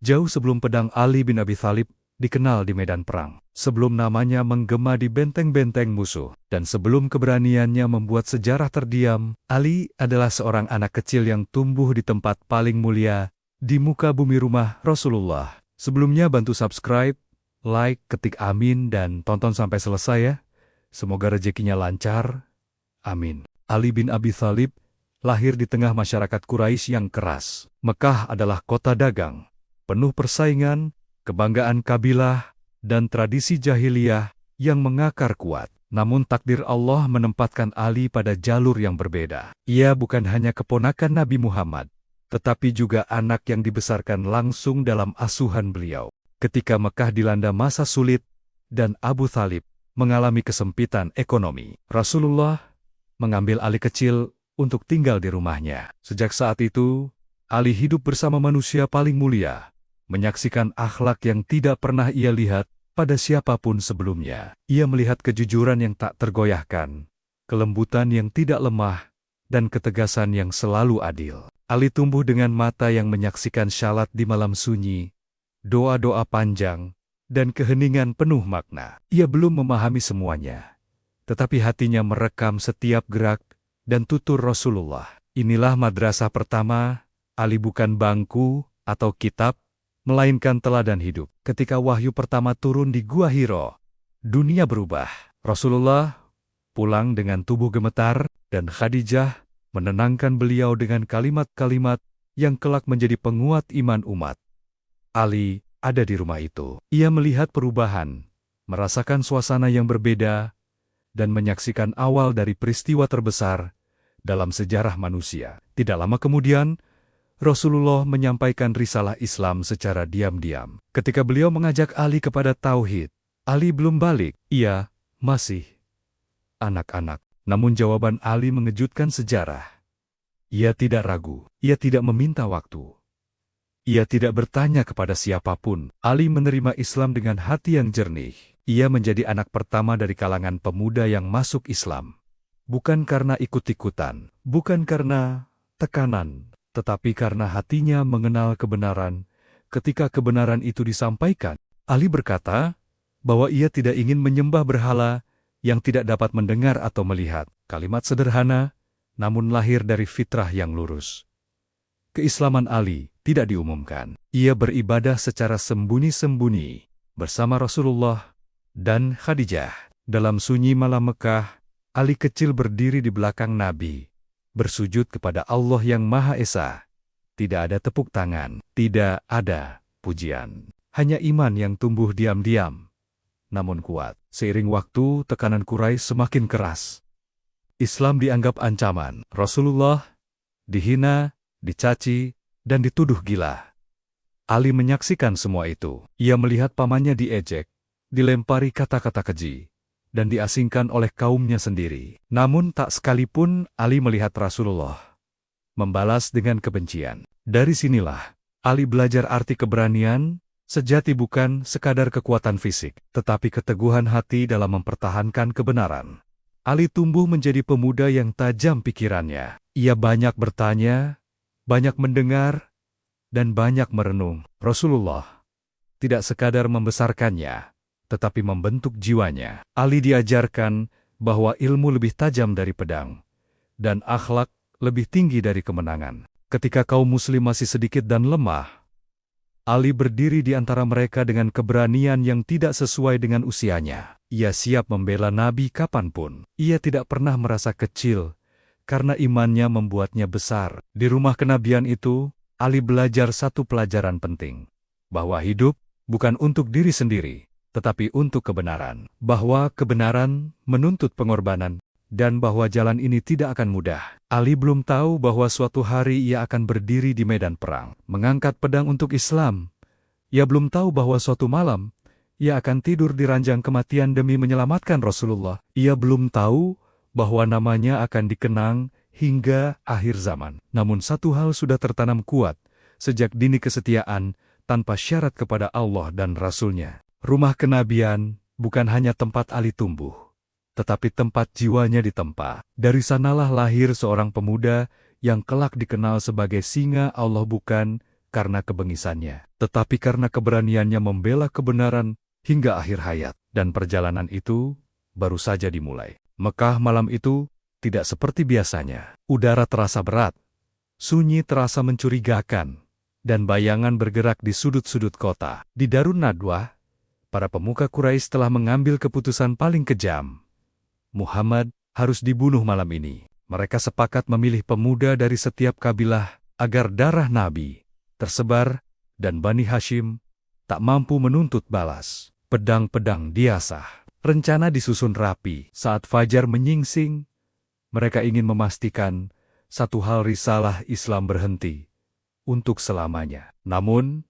Jauh sebelum pedang Ali bin Abi Thalib dikenal di medan perang, sebelum namanya menggema di benteng-benteng musuh, dan sebelum keberaniannya membuat sejarah terdiam, Ali adalah seorang anak kecil yang tumbuh di tempat paling mulia di muka bumi rumah Rasulullah. Sebelumnya bantu subscribe, like, ketik amin, dan tonton sampai selesai ya. Semoga rezekinya lancar. Amin. Ali bin Abi Thalib lahir di tengah masyarakat Quraisy yang keras. Mekah adalah kota dagang, penuh persaingan, kebanggaan kabilah, dan tradisi jahiliyah yang mengakar kuat. Namun takdir Allah menempatkan Ali pada jalur yang berbeda. Ia bukan hanya keponakan Nabi Muhammad, tetapi juga anak yang dibesarkan langsung dalam asuhan beliau. Ketika Mekah dilanda masa sulit dan Abu Thalib mengalami kesempitan ekonomi, Rasulullah mengambil Ali kecil untuk tinggal di rumahnya. Sejak saat itu, Ali hidup bersama manusia paling mulia, menyaksikan akhlak yang tidak pernah ia lihat pada siapapun sebelumnya. Ia melihat kejujuran yang tak tergoyahkan, kelembutan yang tidak lemah, dan ketegasan yang selalu adil. Ali tumbuh dengan mata yang menyaksikan syalat di malam sunyi, doa-doa panjang, dan keheningan penuh makna. Ia belum memahami semuanya, tetapi hatinya merekam setiap gerak dan tutur Rasulullah. Inilah madrasah pertama. Ali bukan bangku atau kitab, melainkan teladan hidup. Ketika wahyu pertama turun di Gua Hiro, dunia berubah. Rasulullah pulang dengan tubuh gemetar, dan Khadijah menenangkan beliau dengan kalimat-kalimat yang kelak menjadi penguat iman umat. Ali ada di rumah itu. Ia melihat perubahan, merasakan suasana yang berbeda, dan menyaksikan awal dari peristiwa terbesar dalam sejarah manusia. Tidak lama kemudian, Rasulullah menyampaikan risalah Islam secara diam-diam. Ketika beliau mengajak Ali kepada tauhid, Ali belum balik. Ia masih anak-anak. Namun jawaban Ali mengejutkan sejarah. Ia tidak ragu. Ia tidak meminta waktu. Ia tidak bertanya kepada siapapun. Ali menerima Islam dengan hati yang jernih. Ia menjadi anak pertama dari kalangan pemuda yang masuk Islam. Bukan karena ikut-ikutan, bukan karena tekanan, tetapi karena hatinya mengenal kebenaran. Ketika kebenaran itu disampaikan, Ali berkata bahwa ia tidak ingin menyembah berhala yang tidak dapat mendengar atau melihat. Kalimat sederhana, namun lahir dari fitrah yang lurus. Keislaman Ali tidak diumumkan. Ia beribadah secara sembunyi-sembunyi bersama Rasulullah dan Khadijah. Dalam sunyi malam Mekah, Ali kecil berdiri di belakang Nabi, bersujud kepada Allah yang Maha Esa. Tidak ada tepuk tangan, tidak ada pujian. Hanya iman yang tumbuh diam-diam, namun kuat. Seiring waktu, tekanan Quraisy semakin keras. Islam dianggap ancaman. Rasulullah dihina, dicaci, dan dituduh gila. Ali menyaksikan semua itu. Ia melihat pamannya diejek, dilempari kata-kata keji, dan diasingkan oleh kaumnya sendiri. Namun tak sekalipun Ali melihat Rasulullah membalas dengan kebencian. Dari sinilah Ali belajar arti keberanian. Sejati bukan sekadar kekuatan fisik, tetapi keteguhan hati dalam mempertahankan kebenaran. Ali tumbuh menjadi pemuda yang tajam pikirannya. Ia banyak bertanya, banyak mendengar, dan banyak merenung. Rasulullah tidak sekadar membesarkannya, tetapi membentuk jiwanya. Ali diajarkan bahwa ilmu lebih tajam dari pedang, dan akhlak lebih tinggi dari kemenangan. Ketika kaum muslim masih sedikit dan lemah, Ali berdiri di antara mereka dengan keberanian yang tidak sesuai dengan usianya. Ia siap membela Nabi kapanpun. Ia tidak pernah merasa kecil, karena imannya membuatnya besar. Di rumah kenabian itu, Ali belajar satu pelajaran penting, bahwa hidup bukan untuk diri sendiri, tetapi untuk kebenaran. Bahwa kebenaran menuntut pengorbanan, dan bahwa jalan ini tidak akan mudah. Ali belum tahu bahwa suatu hari ia akan berdiri di medan perang, mengangkat pedang untuk Islam. Ia belum tahu bahwa suatu malam, ia akan tidur di ranjang kematian demi menyelamatkan Rasulullah. Ia belum tahu bahwa namanya akan dikenang hingga akhir zaman. Namun satu hal sudah tertanam kuat, sejak dini kesetiaan, tanpa syarat kepada Allah dan Rasul-Nya. Rumah kenabian bukan hanya tempat Ali tumbuh, tetapi tempat jiwanya ditempa. Dari sanalah lahir seorang pemuda yang kelak dikenal sebagai singa Allah bukan karena kebengisannya, tetapi karena keberaniannya membela kebenaran hingga akhir hayat. Dan perjalanan itu baru saja dimulai. Mekah malam itu tidak seperti biasanya. Udara terasa berat, sunyi terasa mencurigakan, dan bayangan bergerak di sudut-sudut kota. Di Darun Nadwah, para pemuka Quraisy telah mengambil keputusan paling kejam. Muhammad harus dibunuh malam ini. Mereka sepakat memilih pemuda dari setiap kabilah agar darah Nabi tersebar dan Bani Hashim tak mampu menuntut balas. Pedang-pedang diasah. Rencana disusun rapi. Saat fajar menyingsing, mereka ingin memastikan satu hal, risalah Islam berhenti untuk selamanya. Namun,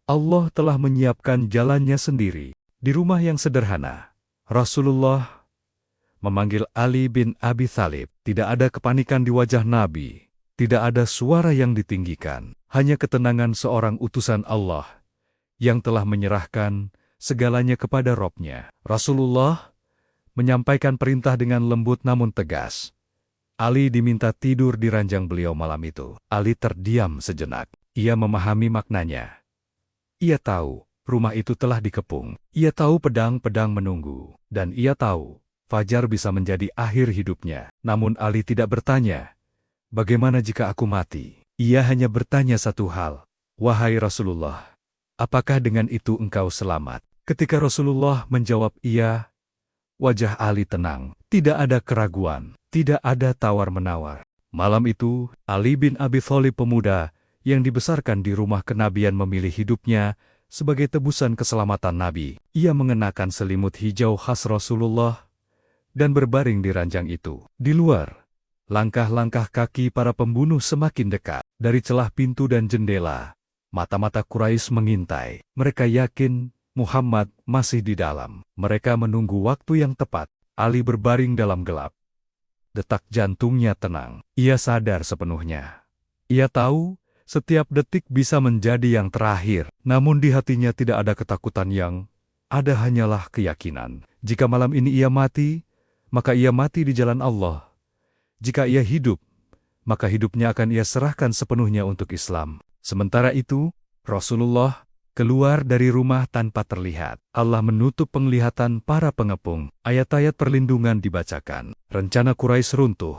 Allah telah menyiapkan jalannya sendiri. Di rumah yang sederhana, Rasulullah memanggil Ali bin Abi Thalib. Tidak ada kepanikan di wajah Nabi. Tidak ada suara yang ditinggikan. Hanya ketenangan seorang utusan Allah yang telah menyerahkan segalanya kepada Robnya. Rasulullah menyampaikan perintah dengan lembut namun tegas. Ali diminta tidur di ranjang beliau malam itu. Ali terdiam sejenak. Ia memahami maknanya. Ia tahu rumah itu telah dikepung. Ia tahu pedang-pedang menunggu. Dan ia tahu fajar bisa menjadi akhir hidupnya. Namun Ali tidak bertanya, "Bagaimana jika aku mati?" Ia hanya bertanya satu hal, "Wahai Rasulullah, apakah dengan itu engkau selamat?" Ketika Rasulullah menjawab iya, wajah Ali tenang. Tidak ada keraguan, tidak ada tawar-menawar. Malam itu, Ali bin Abi Thalib, pemuda yang dibesarkan di rumah kenabian, memilih hidupnya sebagai tebusan keselamatan Nabi. Ia mengenakan selimut hijau khas Rasulullah dan berbaring di ranjang itu. Di luar, langkah-langkah kaki para pembunuh semakin dekat. Dari celah pintu dan jendela, mata-mata Quraisy mengintai. Mereka yakin Muhammad masih di dalam. Mereka menunggu waktu yang tepat. Ali berbaring dalam gelap. Detak jantungnya tenang. Ia sadar sepenuhnya. Ia tahu setiap detik bisa menjadi yang terakhir. Namun di hatinya tidak ada ketakutan, yang ada hanyalah keyakinan. Jika malam ini ia mati, maka ia mati di jalan Allah. Jika ia hidup, maka hidupnya akan ia serahkan sepenuhnya untuk Islam. Sementara itu, Rasulullah keluar dari rumah tanpa terlihat. Allah menutup penglihatan para pengepung. Ayat-ayat perlindungan dibacakan. Rencana Quraisy runtuh.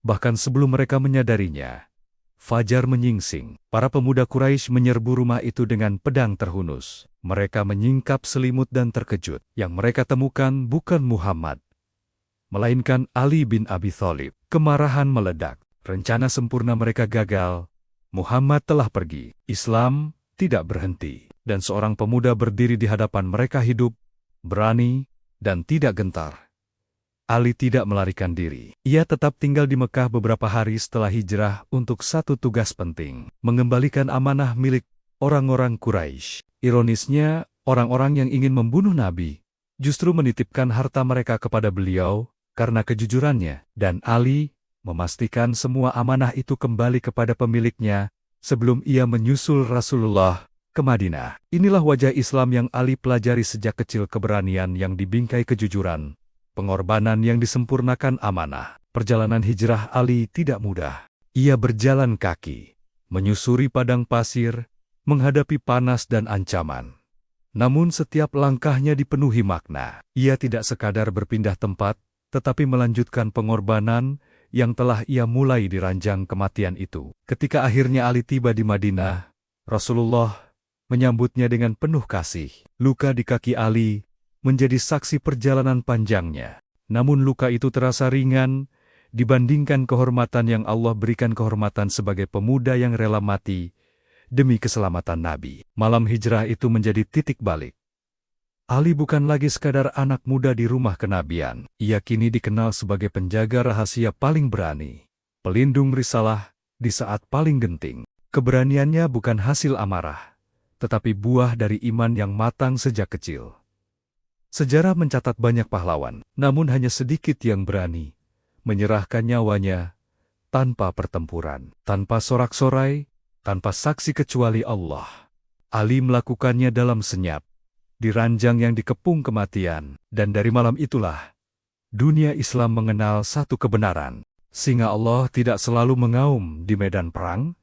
Bahkan sebelum mereka menyadarinya, fajar menyingsing. Para pemuda Quraisy menyerbu rumah itu dengan pedang terhunus. Mereka menyingkap selimut dan terkejut. Yang mereka temukan bukan Muhammad, melainkan Ali bin Abi Thalib. Kemarahan meledak. Rencana sempurna mereka gagal. Muhammad telah pergi. Islam tidak berhenti. Dan seorang pemuda berdiri di hadapan mereka, hidup, berani, dan tidak gentar. Ali tidak melarikan diri. Ia tetap tinggal di Mekah beberapa hari setelah hijrah untuk satu tugas penting, mengembalikan amanah milik orang-orang Quraisy. Ironisnya, orang-orang yang ingin membunuh Nabi justru menitipkan harta mereka kepada beliau karena kejujurannya. Dan Ali memastikan semua amanah itu kembali kepada pemiliknya sebelum ia menyusul Rasulullah ke Madinah. Inilah wajah Islam yang Ali pelajari sejak kecil, keberanian yang dibingkai kejujuran, pengorbanan yang disempurnakan amanah. Perjalanan hijrah Ali tidak mudah. Ia berjalan kaki, menyusuri padang pasir, menghadapi panas dan ancaman. Namun setiap langkahnya dipenuhi makna. Ia tidak sekadar berpindah tempat, tetapi melanjutkan pengorbanan yang telah ia mulai di ranjang kematian itu. Ketika akhirnya Ali tiba di Madinah, Rasulullah menyambutnya dengan penuh kasih. Luka di kaki Ali menjadi saksi perjalanan panjangnya. Namun luka itu terasa ringan dibandingkan kehormatan yang Allah berikan, kehormatan sebagai pemuda yang rela mati demi keselamatan Nabi. Malam hijrah itu menjadi titik balik. Ali bukan lagi sekadar anak muda di rumah kenabian. Ia kini dikenal sebagai penjaga rahasia paling berani, pelindung risalah di saat paling genting. Keberaniannya bukan hasil amarah, tetapi buah dari iman yang matang sejak kecil. Sejarah mencatat banyak pahlawan, namun hanya sedikit yang berani menyerahkan nyawanya tanpa pertempuran, tanpa sorak-sorai, tanpa saksi kecuali Allah. Ali melakukannya dalam senyap, di ranjang yang dikepung kematian. Dan dari malam itulah, dunia Islam mengenal satu kebenaran. Singa Allah tidak selalu mengaum di medan perang.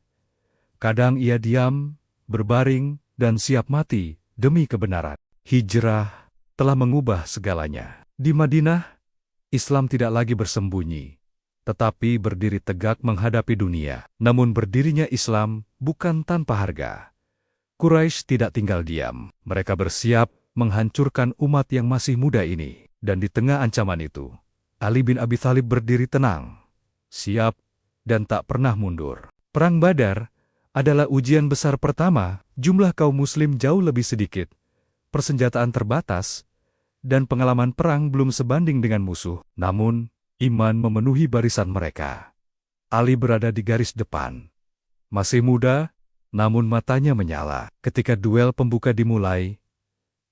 Kadang ia diam, berbaring, dan siap mati demi kebenaran. Hijrah telah mengubah segalanya. Di Madinah, Islam tidak lagi bersembunyi, tetapi berdiri tegak menghadapi dunia. Namun berdirinya Islam bukan tanpa harga. Quraisy tidak tinggal diam. Mereka bersiap menghancurkan umat yang masih muda ini. Dan di tengah ancaman itu, Ali bin Abi Thalib berdiri tenang, siap, dan tak pernah mundur. Perang Badar adalah ujian besar pertama. Jumlah kaum muslim jauh lebih sedikit, persenjataan terbatas, dan pengalaman perang belum sebanding dengan musuh. Namun, iman memenuhi barisan mereka. Ali berada di garis depan. Masih muda, namun matanya menyala. Ketika duel pembuka dimulai,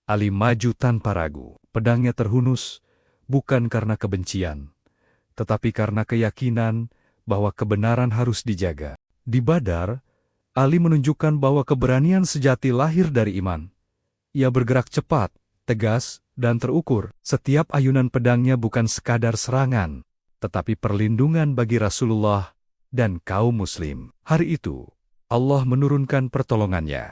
Ali maju tanpa ragu. Pedangnya terhunus, bukan karena kebencian, tetapi karena keyakinan bahwa kebenaran harus dijaga. Di Badar, Ali menunjukkan bahwa keberanian sejati lahir dari iman. Ia bergerak cepat, tegas, dan terukur. Setiap ayunan pedangnya bukan sekadar serangan, tetapi perlindungan bagi Rasulullah dan kaum muslim. Hari itu, Allah menurunkan pertolongannya,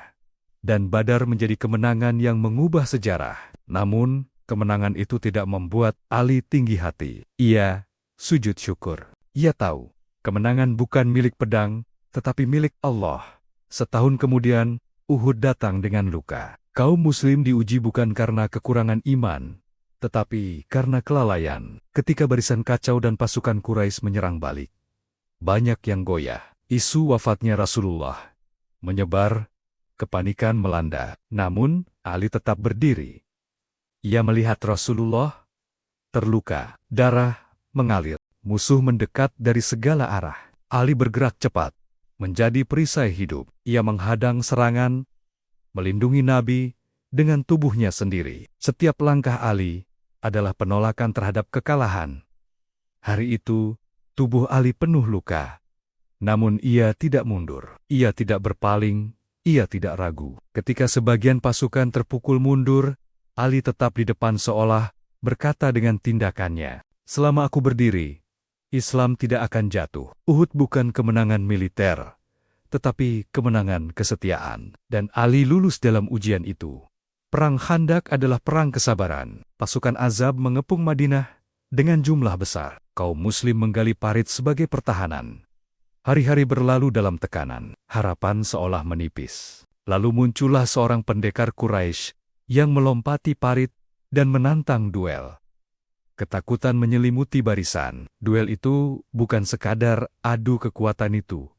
dan Badar menjadi kemenangan yang mengubah sejarah. Namun, kemenangan itu tidak membuat Ali tinggi hati. Ia sujud syukur. Ia tahu, kemenangan bukan milik pedang, tetapi milik Allah. Setahun kemudian, Uhud datang dengan luka. Kaum muslim diuji bukan karena kekurangan iman, tetapi karena kelalaian. Ketika barisan kacau dan pasukan Quraisy menyerang balik, banyak yang goyah. Isu wafatnya Rasulullah menyebar, kepanikan melanda. Namun, Ali tetap berdiri. Ia melihat Rasulullah terluka, darah mengalir, musuh mendekat dari segala arah. Ali bergerak cepat, menjadi perisai hidup. Ia menghadang serangan, melindungi Nabi dengan tubuhnya sendiri. Setiap langkah Ali adalah penolakan terhadap kekalahan. Hari itu, tubuh Ali penuh luka. Namun ia tidak mundur, ia tidak berpaling, ia tidak ragu. Ketika sebagian pasukan terpukul mundur, Ali tetap di depan seolah berkata dengan tindakannya, "Selama aku berdiri, Islam tidak akan jatuh." Uhud bukan kemenangan militer, tetapi kemenangan kesetiaan. Dan Ali lulus dalam ujian itu. Perang Khandak adalah perang kesabaran. Pasukan Azab mengepung Madinah dengan jumlah besar. Kaum muslim menggali parit sebagai pertahanan. Hari-hari berlalu dalam tekanan, harapan seolah menipis. Lalu muncullah seorang pendekar Quraisy yang melompati parit dan menantang duel. Ketakutan menyelimuti barisan. Duel itu bukan sekadar adu kekuatan, itu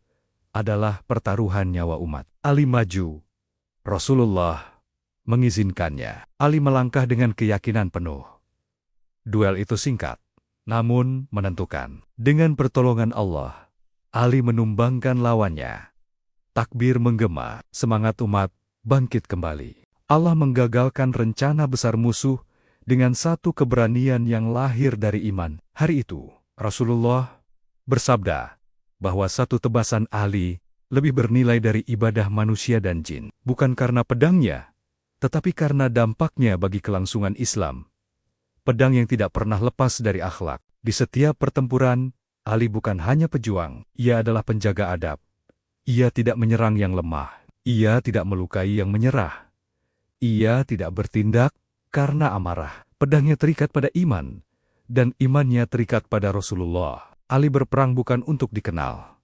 adalah pertaruhan nyawa umat. Ali maju. Rasulullah mengizinkannya. Ali melangkah dengan keyakinan penuh. Duel itu singkat, namun menentukan. Dengan pertolongan Allah, Ali menumbangkan lawannya. Takbir menggema, semangat umat bangkit kembali. Allah menggagalkan rencana besar musuh dengan satu keberanian yang lahir dari iman. Hari itu, Rasulullah bersabda bahwa satu tebasan Ali lebih bernilai dari ibadah manusia dan jin. Bukan karena pedangnya, tetapi karena dampaknya bagi kelangsungan Islam. Pedang yang tidak pernah lepas dari akhlak. Di setiap pertempuran, Ali bukan hanya pejuang, ia adalah penjaga adab. Ia tidak menyerang yang lemah, ia tidak melukai yang menyerah. Ia tidak bertindak karena amarah. Pedangnya terikat pada iman, dan imannya terikat pada Rasulullah. Ali berperang bukan untuk dikenal.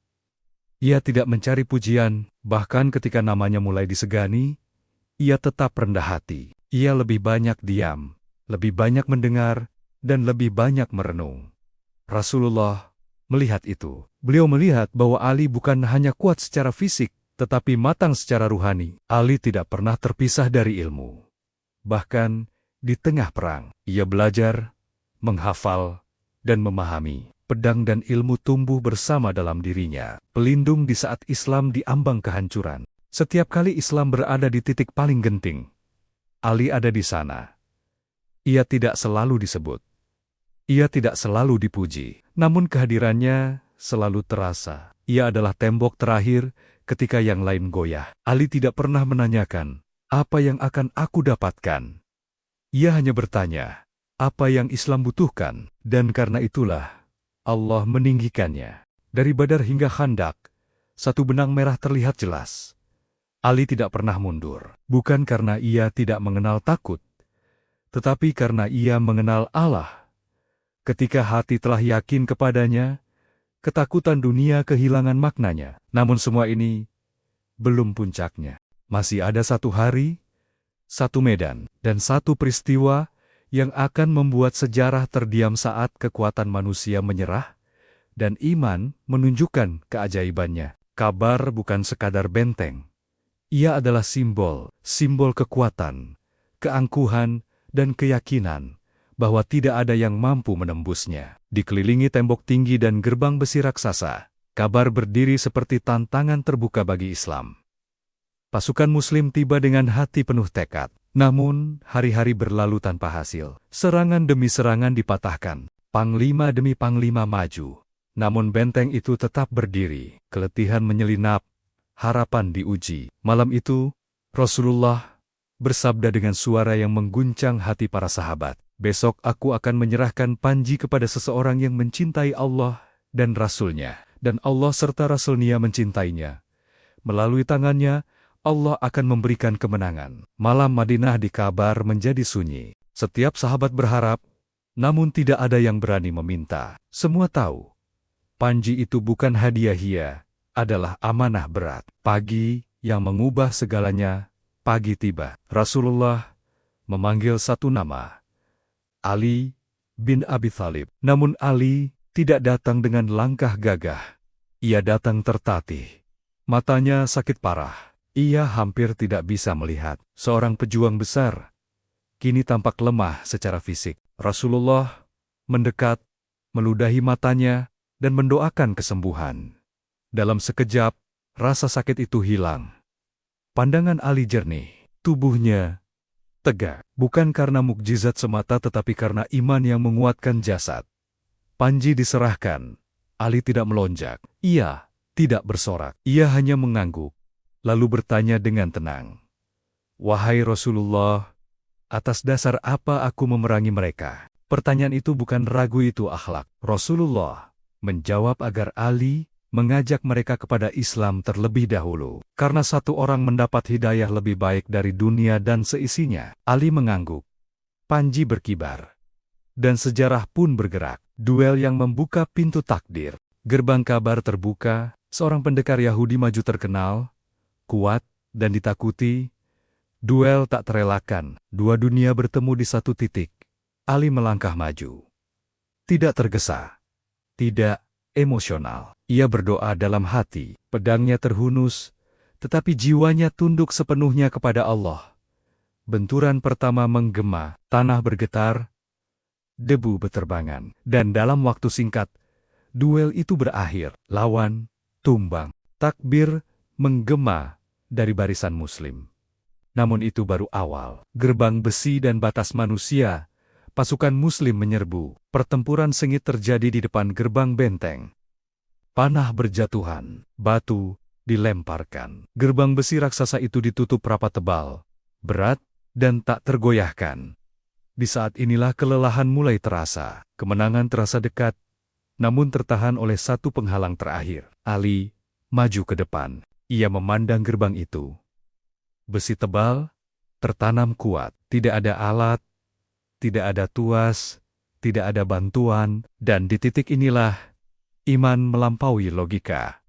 Ia tidak mencari pujian, bahkan ketika namanya mulai disegani, ia tetap rendah hati. Ia lebih banyak diam, lebih banyak mendengar, dan lebih banyak merenung. Rasulullah melihat itu. Beliau melihat bahwa Ali bukan hanya kuat secara fisik, tetapi matang secara ruhani. Ali tidak pernah terpisah dari ilmu. Bahkan, di tengah perang, ia belajar, menghafal, dan memahami. Pedang dan ilmu tumbuh bersama dalam dirinya, pelindung di saat Islam diambang kehancuran. Setiap kali Islam berada di titik paling genting, Ali ada di sana. Ia tidak selalu disebut. Ia tidak selalu dipuji, namun kehadirannya selalu terasa. Ia adalah tembok terakhir ketika yang lain goyah. Ali tidak pernah menanyakan, "Apa yang akan aku dapatkan?" Ia hanya bertanya, "Apa yang Islam butuhkan?" Dan karena itulah, Allah meninggikannya. Dari Badar hingga Khandak, satu benang merah terlihat jelas. Ali tidak pernah mundur, bukan karena ia tidak mengenal takut, tetapi karena ia mengenal Allah. Ketika hati telah yakin kepadanya, ketakutan dunia kehilangan maknanya. Namun semua ini belum puncaknya. Masih ada satu hari, satu medan, dan satu peristiwa yang akan membuat sejarah terdiam saat kekuatan manusia menyerah dan iman menunjukkan keajaibannya. Kabar bukan sekadar benteng. Ia adalah simbol kekuatan, keangkuhan, dan keyakinan bahwa tidak ada yang mampu menembusnya. Dikelilingi tembok tinggi dan gerbang besi raksasa, kabar berdiri seperti tantangan terbuka bagi Islam. Pasukan Muslim tiba dengan hati penuh tekad. Namun, hari-hari berlalu tanpa hasil. Serangan demi serangan dipatahkan. Panglima demi panglima maju. Namun benteng itu tetap berdiri. Keletihan menyelinap, harapan diuji. Malam itu, Rasulullah bersabda dengan suara yang mengguncang hati para sahabat. Besok aku akan menyerahkan Panji kepada seseorang yang mencintai Allah dan Rasul-Nya. Dan Allah serta Rasul-Nya mencintainya. Melalui tangannya, Allah akan memberikan kemenangan. Malam Madinah dikabar menjadi sunyi. Setiap sahabat berharap, namun tidak ada yang berani meminta. Semua tahu, Panji itu bukan hadiah, adalah amanah berat. Pagi yang mengubah segalanya, pagi tiba. Rasulullah memanggil satu nama, Ali bin Abi Thalib. Namun Ali tidak datang dengan langkah gagah. Ia datang tertatih. Matanya sakit parah. Ia hampir tidak bisa melihat. Seorang pejuang besar, kini tampak lemah secara fisik. Rasulullah mendekat, meludahi matanya, dan mendoakan kesembuhan. Dalam sekejap, rasa sakit itu hilang. Pandangan Ali jernih, tubuhnya tegak, bukan karena mukjizat semata tetapi karena iman yang menguatkan jasad. Panji diserahkan. Ali tidak melonjak. Ia tidak bersorak. Ia hanya mengangguk, lalu bertanya dengan tenang, "Wahai Rasulullah, atas dasar apa aku memerangi mereka?" Pertanyaan itu bukan ragu, itu akhlak. Rasulullah menjawab agar Ali mengajak mereka kepada Islam terlebih dahulu. Karena satu orang mendapat hidayah lebih baik dari dunia dan seisinya. Ali mengangguk. Panji berkibar. Dan sejarah pun bergerak. Duel yang membuka pintu takdir. Gerbang kabar terbuka. Seorang pendekar Yahudi maju terkenal, kuat, dan ditakuti. Duel tak terelakkan. Dua dunia bertemu di satu titik. Ali melangkah maju. Tidak tergesa. Tidak emosional. Ia berdoa dalam hati. Pedangnya terhunus, tetapi jiwanya tunduk sepenuhnya kepada Allah. Benturan pertama menggema, tanah bergetar, debu beterbangan. Dan dalam waktu singkat, duel itu berakhir. Lawan tumbang. Takbir menggema dari barisan Muslim. Namun itu baru awal. Gerbang besi dan batas manusia. Pasukan Muslim menyerbu. Pertempuran sengit terjadi di depan gerbang benteng. Panah berjatuhan, batu dilemparkan. Gerbang besi raksasa itu ditutup rapat tebal, berat, dan tak tergoyahkan. Di saat inilah kelelahan mulai terasa. Kemenangan terasa dekat, namun tertahan oleh satu penghalang terakhir. Ali maju ke depan. Ia memandang gerbang itu. Besi tebal, tertanam kuat. Tidak ada alat, tidak ada tuas, tidak ada bantuan, dan di titik inilah iman melampaui logika.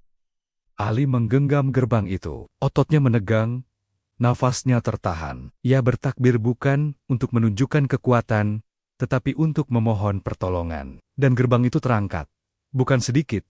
Ali menggenggam gerbang itu. Ototnya menegang, nafasnya tertahan. Ia bertakbir bukan untuk menunjukkan kekuatan, tetapi untuk memohon pertolongan. Dan gerbang itu terangkat. Bukan sedikit,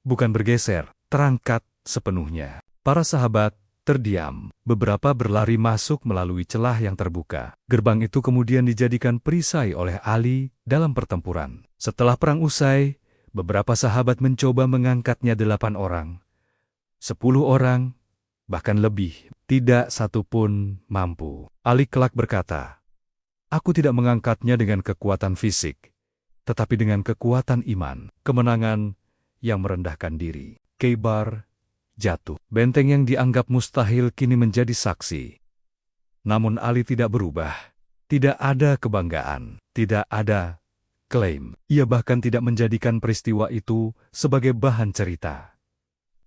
bukan bergeser, terangkat sepenuhnya. Para sahabat terdiam. Beberapa berlari masuk melalui celah yang terbuka. Gerbang itu kemudian dijadikan perisai oleh Ali dalam pertempuran. Setelah perang usai, beberapa sahabat mencoba mengangkatnya 8 orang. 10 orang, bahkan lebih. Tidak satu pun mampu. Ali kelak berkata, "Aku tidak mengangkatnya dengan kekuatan fisik, tetapi dengan kekuatan iman." Kemenangan yang merendahkan diri. Khaybar jatuh. Benteng yang dianggap mustahil kini menjadi saksi. Namun Ali tidak berubah. Tidak ada kebanggaan. Tidak ada klaim. Ia bahkan tidak menjadikan peristiwa itu sebagai bahan cerita.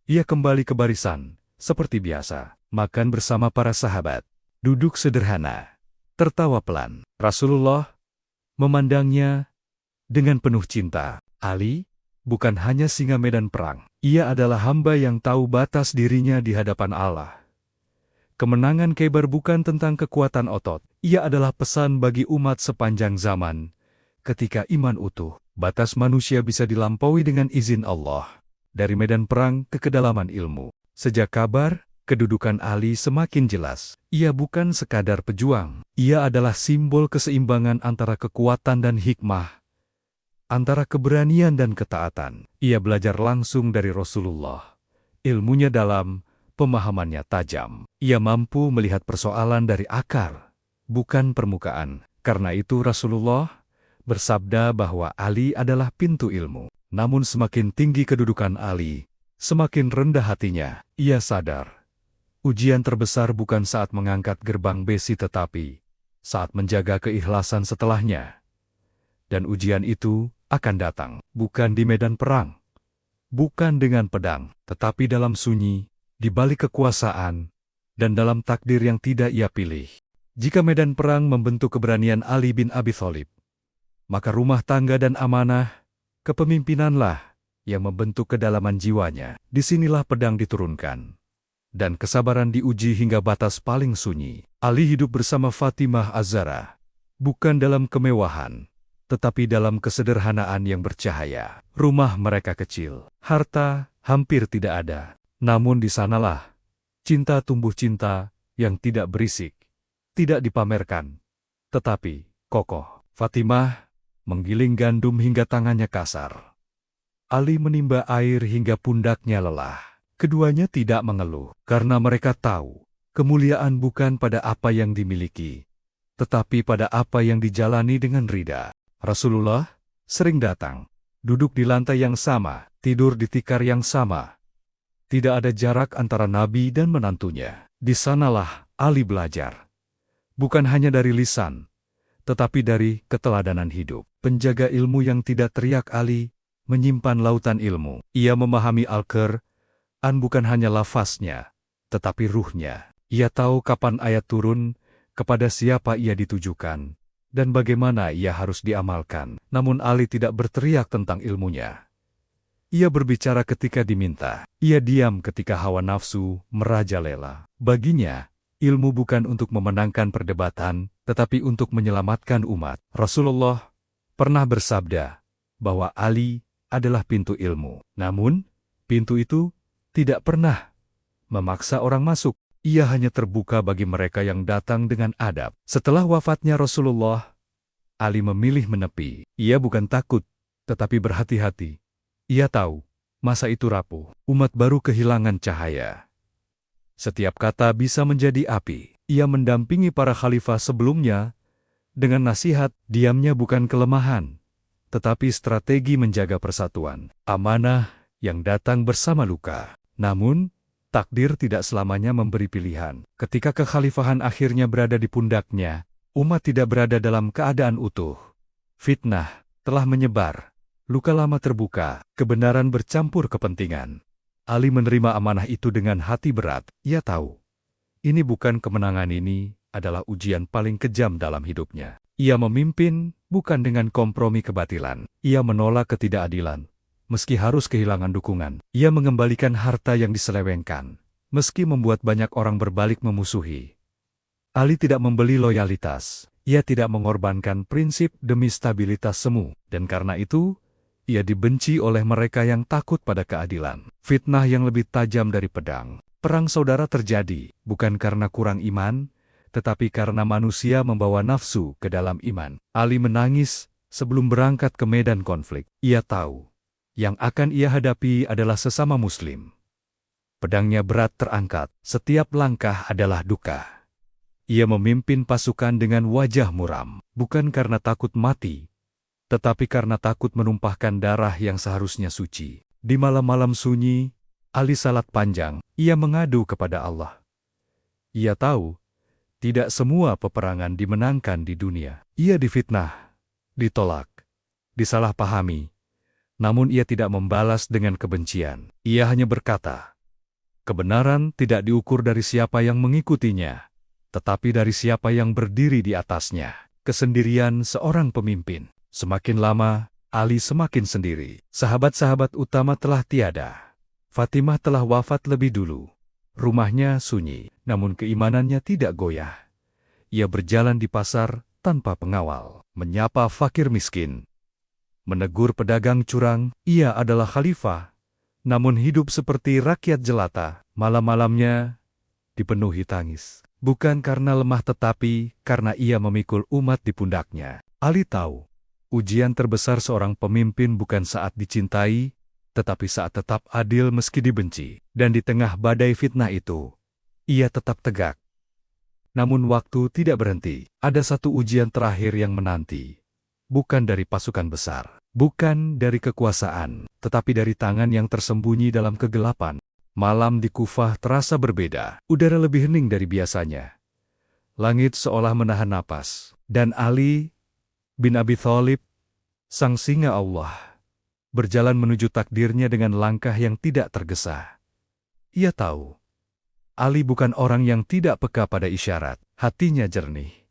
Ia kembali ke barisan, seperti biasa, makan bersama para sahabat, duduk sederhana, tertawa pelan. Rasulullah memandangnya dengan penuh cinta. Ali bukan hanya singa medan perang. Ia adalah hamba yang tahu batas dirinya di hadapan Allah. Kemenangan Khaybar bukan tentang kekuatan otot. Ia adalah pesan bagi umat sepanjang zaman. Ketika iman utuh, batas manusia bisa dilampaui dengan izin Allah. Dari medan perang ke kedalaman ilmu. Sejak kabar, kedudukan Ali semakin jelas. Ia bukan sekadar pejuang. Ia adalah simbol keseimbangan antara kekuatan dan hikmah. Antara keberanian dan ketaatan. Ia belajar langsung dari Rasulullah. Ilmunya dalam, pemahamannya tajam. Ia mampu melihat persoalan dari akar, bukan permukaan. Karena itu Rasulullah bersabda bahwa Ali adalah pintu ilmu. Namun semakin tinggi kedudukan Ali, semakin rendah hatinya. Ia sadar, ujian terbesar bukan saat mengangkat gerbang besi tetapi saat menjaga keikhlasan setelahnya. Dan ujian itu akan datang, bukan di medan perang, bukan dengan pedang, tetapi dalam sunyi, di balik kekuasaan, dan dalam takdir yang tidak ia pilih. Jika medan perang membentuk keberanian Ali bin Abi Thalib, maka rumah tangga dan amanah, kepemimpinanlah yang membentuk kedalaman jiwanya. Disinilah pedang diturunkan, dan kesabaran diuji hingga batas paling sunyi. Ali hidup bersama Fatimah Az-Zahra, bukan dalam kemewahan, tetapi dalam kesederhanaan yang bercahaya. Rumah mereka kecil, harta hampir tidak ada. Namun di sanalah cinta tumbuh, cinta yang tidak berisik, tidak dipamerkan, tetapi kokoh. Fatimah menggiling gandum hingga tangannya kasar. Ali menimba air hingga pundaknya lelah. Keduanya tidak mengeluh, karena mereka tahu kemuliaan bukan pada apa yang dimiliki, tetapi pada apa yang dijalani dengan rida. Rasulullah sering datang, duduk di lantai yang sama, tidur di tikar yang sama. Tidak ada jarak antara Nabi dan menantunya. Di sanalah Ali belajar. Bukan hanya dari lisan, tetapi dari keteladanan hidup. Penjaga ilmu yang tidak teriak, Ali menyimpan lautan ilmu. Ia memahami Al-Qur'an bukan hanya lafaznya, tetapi ruhnya. Ia tahu kapan ayat turun, kepada siapa ia ditujukan, dan bagaimana ia harus diamalkan. Namun Ali tidak berteriak tentang ilmunya. Ia berbicara ketika diminta. Ia diam ketika hawa nafsu merajalela. Baginya, ilmu bukan untuk memenangkan perdebatan, tetapi untuk menyelamatkan umat. Rasulullah pernah bersabda bahwa Ali adalah pintu ilmu. Namun, pintu itu tidak pernah memaksa orang masuk. Ia hanya terbuka bagi mereka yang datang dengan adab. Setelah wafatnya Rasulullah, Ali memilih menepi. Ia bukan takut, tetapi berhati-hati. Ia tahu, masa itu rapuh. Umat baru kehilangan cahaya. Setiap kata bisa menjadi api. Ia mendampingi para khalifah sebelumnya. Dengan nasihat, diamnya bukan kelemahan, tetapi strategi menjaga persatuan. Amanah yang datang bersama luka. Namun, takdir tidak selamanya memberi pilihan. Ketika kekhalifahan akhirnya berada di pundaknya, umat tidak berada dalam keadaan utuh. Fitnah telah menyebar, luka lama terbuka, kebenaran bercampur kepentingan. Ali menerima amanah itu dengan hati berat. Ia tahu, ini bukan kemenangan, ini adalah ujian paling kejam dalam hidupnya. Ia memimpin bukan dengan kompromi kebatilan. Ia menolak ketidakadilan, meski harus kehilangan dukungan. Ia mengembalikan harta yang diselewengkan, meski membuat banyak orang berbalik memusuhi. Ali tidak membeli loyalitas. Ia tidak mengorbankan prinsip demi stabilitas semu. Dan karena itu, ia dibenci oleh mereka yang takut pada keadilan. Fitnah yang lebih tajam dari pedang. Perang saudara terjadi, bukan karena kurang iman, tetapi karena manusia membawa nafsu ke dalam iman. Ali menangis sebelum berangkat ke medan konflik. Ia tahu, yang akan ia hadapi adalah sesama muslim. Pedangnya berat terangkat, setiap langkah adalah duka. Ia memimpin pasukan dengan wajah muram, bukan karena takut mati, tetapi karena takut menumpahkan darah yang seharusnya suci. Di malam-malam sunyi, Ali salat panjang, ia mengadu kepada Allah. Ia tahu, tidak semua peperangan dimenangkan di dunia. Ia difitnah, ditolak, disalahpahami. Namun ia tidak membalas dengan kebencian. Ia hanya berkata, kebenaran tidak diukur dari siapa yang mengikutinya, tetapi dari siapa yang berdiri di atasnya. Kesendirian seorang pemimpin. Semakin lama, Ali semakin sendiri. Sahabat-sahabat utama telah tiada. Fatimah telah wafat lebih dulu. Rumahnya sunyi, namun keimanannya tidak goyah. Ia berjalan di pasar tanpa pengawal, menyapa fakir miskin, menegur pedagang curang. Ia adalah khalifah, namun hidup seperti rakyat jelata. Malam-malamnya dipenuhi tangis. Bukan karena lemah tetapi karena ia memikul umat di pundaknya. Ali tahu, ujian terbesar seorang pemimpin bukan saat dicintai, tetapi saat tetap adil meski dibenci. Dan di tengah badai fitnah itu, ia tetap tegak. Namun waktu tidak berhenti. Ada satu ujian terakhir yang menanti. Bukan dari pasukan besar, bukan dari kekuasaan, tetapi dari tangan yang tersembunyi dalam kegelapan. Malam di Kufah terasa berbeda. Udara lebih hening dari biasanya. Langit seolah menahan napas. Dan Ali bin Abi Thalib, sang singa Allah, berjalan menuju takdirnya dengan langkah yang tidak tergesa. Ia tahu, Ali bukan orang yang tidak peka pada isyarat. Hatinya jernih.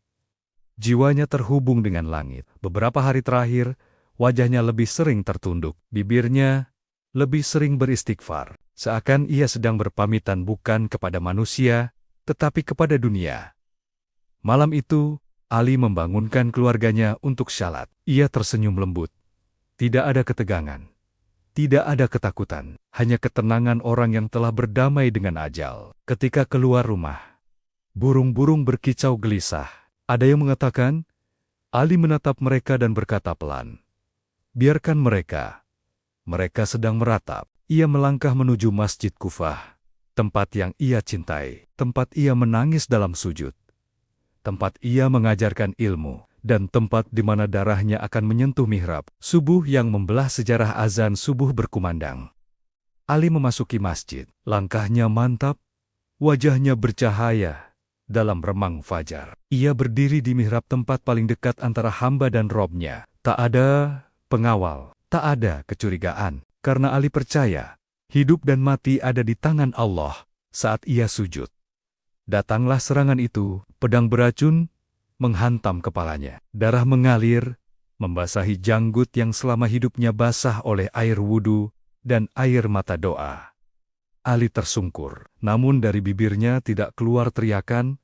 Jiwanya terhubung dengan langit. Beberapa hari terakhir, wajahnya lebih sering tertunduk. Bibirnya lebih sering beristighfar. Seakan ia sedang berpamitan bukan kepada manusia, tetapi kepada dunia. Malam itu, Ali membangunkan keluarganya untuk syalat. Ia tersenyum lembut. Tidak ada ketegangan. Tidak ada ketakutan. Hanya ketenangan orang yang telah berdamai dengan ajal. Ketika keluar rumah, burung-burung berkicau gelisah. Ada yang mengatakan, Ali menatap mereka dan berkata pelan, biarkan mereka. Mereka sedang meratap. Ia melangkah menuju Masjid Kufah, tempat yang ia cintai, tempat ia menangis dalam sujud, tempat ia mengajarkan ilmu, dan tempat di mana darahnya akan menyentuh mihrab. Subuh yang membelah sejarah azan subuh berkumandang. Ali memasuki masjid, langkahnya mantap, wajahnya bercahaya dalam remang fajar. Ia berdiri di mihrab tempat paling dekat antara hamba dan Robnya. Tak ada pengawal, tak ada kecurigaan. Karena Ali percaya, hidup dan mati ada di tangan Allah saat ia sujud. Datanglah serangan itu, pedang beracun menghantam kepalanya. Darah mengalir, membasahi janggut yang selama hidupnya basah oleh air wudhu dan air mata doa. Ali tersungkur, namun dari bibirnya tidak keluar teriakan,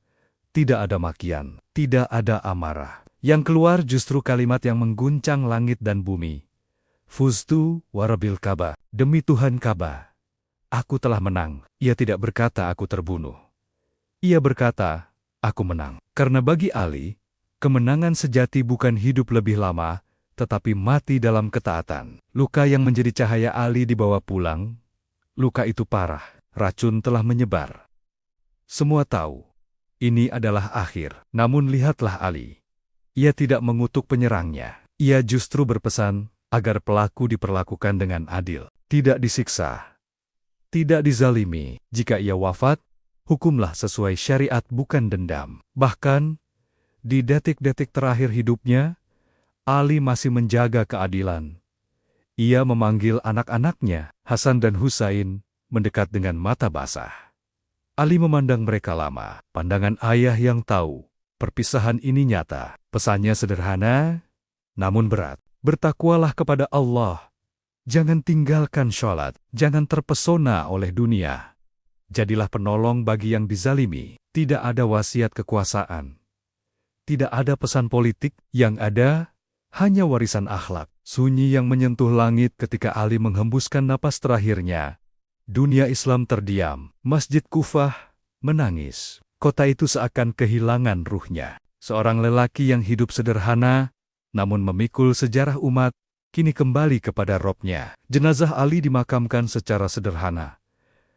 tidak ada makian, tidak ada amarah. Yang keluar justru kalimat yang mengguncang langit dan bumi. Fuztu warabil Ka'bah, demi Tuhan Ka'bah, aku telah menang. Ia tidak berkata aku terbunuh. Ia berkata, aku menang. Karena bagi Ali, kemenangan sejati bukan hidup lebih lama, tetapi mati dalam ketaatan. Luka yang menjadi cahaya Ali dibawa pulang. Luka itu parah, racun telah menyebar. Semua tahu, ini adalah akhir. Namun lihatlah Ali. Ia tidak mengutuk penyerangnya. Ia justru berpesan, agar pelaku diperlakukan dengan adil, tidak disiksa, tidak dizalimi. Jika ia wafat, hukumlah sesuai syariat bukan dendam. Bahkan, di detik-detik terakhir hidupnya, Ali masih menjaga keadilan. Ia memanggil anak-anaknya, Hasan dan Husain, mendekat dengan mata basah. Ali memandang mereka lama, pandangan ayah yang tahu, perpisahan ini nyata. Pesannya sederhana, namun berat. Bertakwalah kepada Allah. Jangan tinggalkan sholat. Jangan terpesona oleh dunia. Jadilah penolong bagi yang dizalimi. Tidak ada wasiat kekuasaan. Tidak ada pesan politik. Yang ada, hanya warisan akhlak. Sunyi yang menyentuh langit ketika Ali menghembuskan napas terakhirnya. Dunia Islam terdiam. Masjid Kufah menangis. Kota itu seakan kehilangan ruhnya. Seorang lelaki yang hidup sederhana, namun memikul sejarah umat, kini kembali kepada Robnya. Jenazah Ali dimakamkan secara sederhana.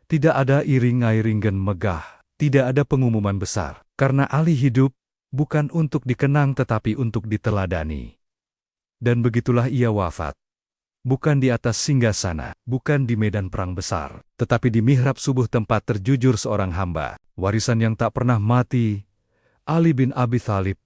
Tidak ada iring-iringan megah, tidak ada pengumuman besar. Karena Ali hidup, bukan untuk dikenang tetapi untuk diteladani. Dan begitulah ia wafat. Bukan di atas singgasana, bukan di medan perang besar, tetapi di mihrab subuh tempat terjujur seorang hamba. Warisan yang tak pernah mati, Ali bin Abi Thalib,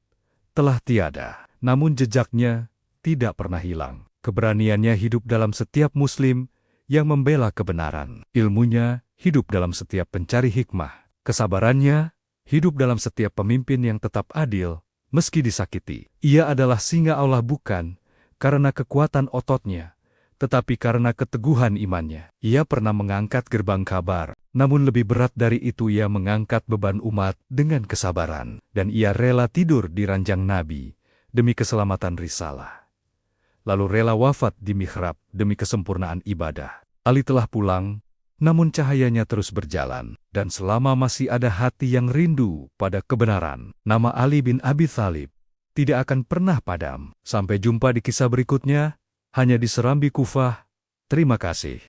telah tiada. Namun jejaknya tidak pernah hilang. Keberaniannya hidup dalam setiap muslim yang membela kebenaran. Ilmunya hidup dalam setiap pencari hikmah. Kesabarannya hidup dalam setiap pemimpin yang tetap adil, meski disakiti. Ia adalah singa Allah bukan karena kekuatan ototnya, tetapi karena keteguhan imannya. Ia pernah mengangkat gerbang kabar, namun lebih berat dari itu ia mengangkat beban umat dengan kesabaran. Dan ia rela tidur di ranjang Nabi demi keselamatan risalah. Lalu rela wafat di mihrab demi kesempurnaan ibadah. Ali telah pulang, namun cahayanya terus berjalan, dan selama masih ada hati yang rindu pada kebenaran, nama Ali bin Abi Thalib tidak akan pernah padam. Sampai jumpa di kisah berikutnya, hanya di Serambi Kufah. Terima kasih.